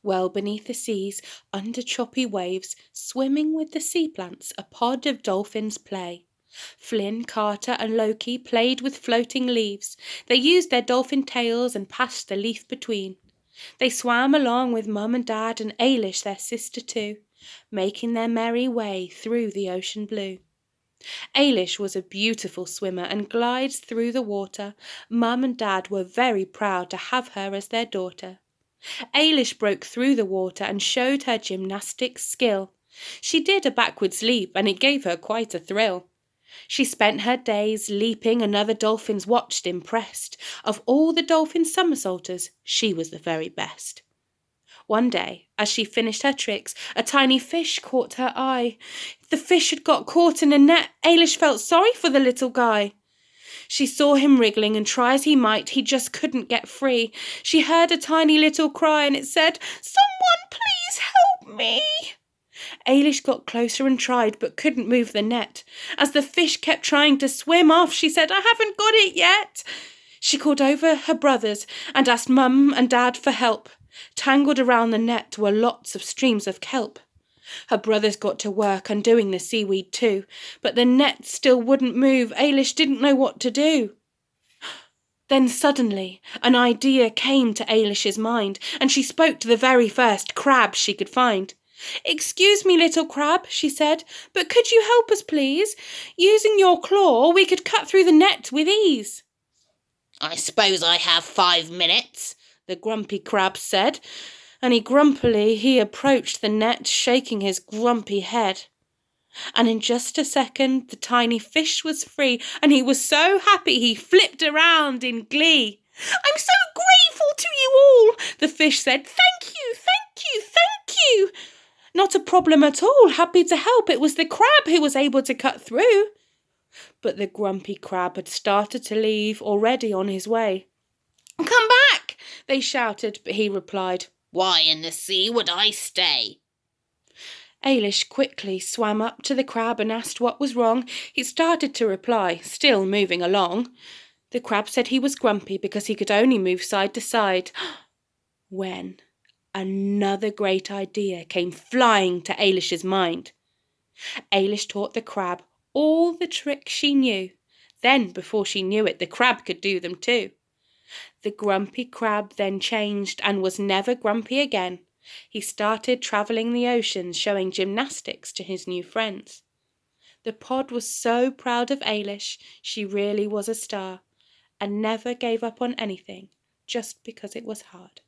Well beneath the seas, under choppy waves, swimming with the seaplants, a pod of dolphins play. Flynn, Carter and Lochie played with floating leaves. They used their dolphin tails and passed the leaf between. They swam along with Mum and Dad and Aylish, their sister too, making their merry way through the ocean blue. Aylish was a beautiful swimmer and glides through the water. Mum and Dad were very proud to have her as their daughter. Aylish broke through the water and showed her gymnastic skill. She did a backwards leap and it gave her quite a thrill. She spent her days leaping and other dolphins watched impressed. Of all the dolphin somersaulters, she was the very best. One day, as she finished her tricks, a tiny fish caught her eye. The fish had got caught in a net. Aylish felt sorry for the little guy. She saw him wriggling, and try as he might, he just couldn't get free. She heard a tiny little cry, and it said, "Someone please help me." Aylish got closer and tried, but couldn't move the net. As the fish kept trying to swim off, she said, "I haven't got it yet." She called over her brothers and asked Mum and Dad for help. Tangled around the net were lots of streams of kelp. Her brothers got to work undoing the seaweed too, but the net still wouldn't move. Aylish didn't know what to do. Then suddenly an idea came to Aylish's mind, and she spoke to the very first crab she could find. "Excuse me, little crab," she said, "but could you help us, please? Using your claw, we could cut through the net with ease." "I suppose I have 5 minutes," the grumpy crab said, and he approached the net, shaking his grumpy head. And in just a second, the tiny fish was free, and he was so happy he flipped around in glee. "I'm so grateful to you all," the fish said. "Thank you, thank you, thank you." "Not a problem at all, happy to help. It was the crab who was able to cut through." But the grumpy crab had started to leave, already on his way. "Come back," they shouted, but he replied, "Why in the sea would I stay?" Aylish quickly swam up to the crab and asked what was wrong. He started to reply, still moving along. The crab said he was grumpy because he could only move side to side. When another great idea came flying to Aylish's mind. Aylish taught the crab all the tricks she knew. Then, before she knew it, the crab could do them too. The grumpy crab then changed and was never grumpy again. He started travelling the oceans, showing gymnastics to his new friends. The pod was so proud of Aylish, she really was a star, and never gave up on anything just because it was hard.